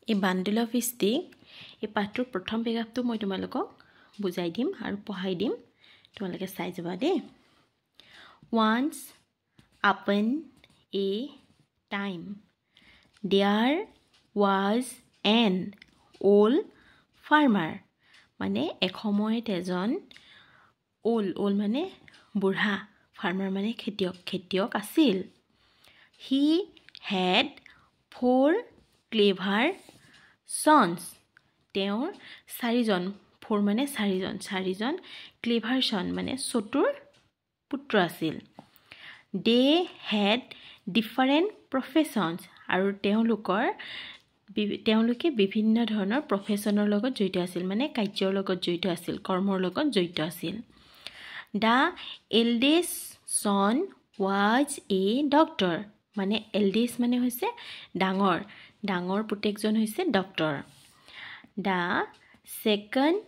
A bundle of stick. এই পাঠটোৰ প্ৰথম পেৰাগ্ৰাফটো মই তোমালোকক বুজাই দিম আৰু পঢ়াই দিম তোমালোকে চাই যাবা দেই Once upon a time there was an old farmer মানে এসময়ত এজন old মানে বুঢ়া farmer মানে খেতিয়ক আছিল He had 4 clever sons তেওঁৰ 4জন 4 মানে 4জন clever son মানে চতুৰ পুত্ৰ আছিল They had different professions আৰু তেওঁলোকে বিভিন্ন ধৰণৰ প্ৰফেশনৰ লগত জড়িত আছিল মানে কাৰ্যৰ লগত জড়িত আছিল কৰ্মৰ লগত জড়িত আছিল The eldest son was a doctor মানে eldest মানে হৈছে ডাঙৰ পুতেকজন হৈছে doctor The second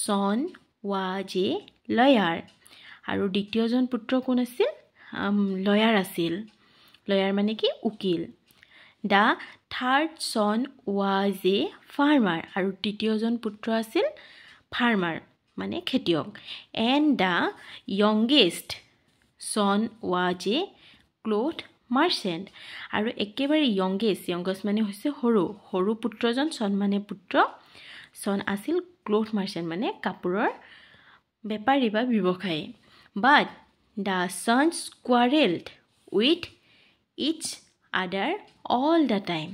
son was a lawyer আৰু দ্বিতীয়জন পুত্ৰ কোন আছিল লয়াৰ আছিল লয়াৰ মানে কি উকিল The third son was a farmer আৰু তৃতীয়জন পুত্ৰ আছিল farmer মানে খেতিয়ক and the youngest son was a cloth merchant আৰু একেবাৰে youngest মানে হৈছে সৰু পুত্ৰজন son মানে পুত্ৰ son আছিল cloth merchant মানে কাপোৰৰ বেপাৰী বা ব্যৱসায়ী but the sons quarreled with each other all the time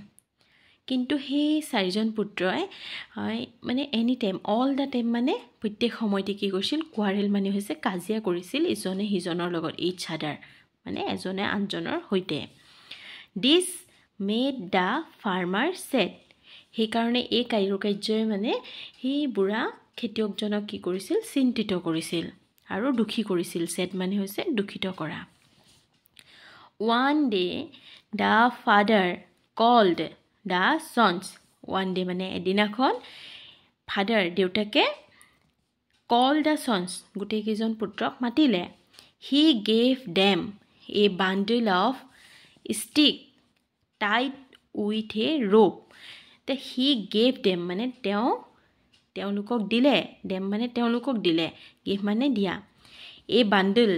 কিন্তু সেই 4জন পুত্ৰই মানে any time all the time মানে প্ৰত্যেক সময়তে কি কৰিছিল quarrel মানে হৈছে কাজিয়া কৰিছিল ইজনে হিজনৰ লগত each other মানে এজনে আনজনৰ হৈতে This made the farmer sad সেই কাৰণে এই কাৰ্যই মানে সেই বুঢ়া খেতিয়কজনক কি কৰিছিল চিন্তিত কৰিছিল আৰু দুখী কৰিছিল sad মানে হৈছে দুখিত কৰা One day the father called the sons one day মানে এদিনাখন father দেউতাকে called the sons গোটেই কেইজন পুত্ৰক মাতিলে He gave them a bundle of stick tied with a rope the he gave them মানে তেওঁলোকক দিলে them মানে তেওঁলোকক দিলে give মানে দিয়া a bundle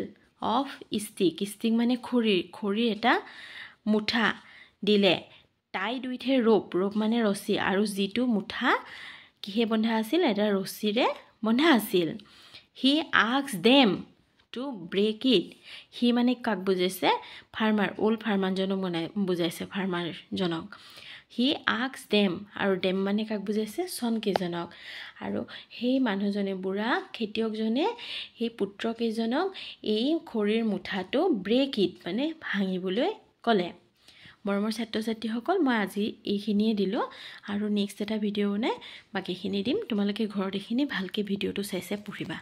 of stick মানে খৰি এটা মুঠা দিলে tied with a rope মানে ৰছী আৰু যিটো মুঠা কিহে বন্ধা আছিল এটা ৰছীৰে বন্ধা আছিল He asked them to break it he মানে কাক বুজাইছে farmer old farmer জনক বুজাইছে farmer জনক He asked them আৰু them মানে কাক বুজাইছে son কেজনক আৰু সেই মানুহজনে বুঢ়া খেতিয়কজনে সেই পুত্ৰ কেজনক এই খৰিৰ মুঠাটো break it মানে ভাঙিবলৈ ক'লে মৰমৰ ছাত্ৰ-ছাত্ৰীসকল মই আজি এইখিনিয়ে দিলো আৰু নেক্সট এটা ভিডিও বনাই বাকিখিনি দিম তোমালোকে ঘৰত এইখিনি ভালকে ভিডিওটো চাইছে পঢ়িবা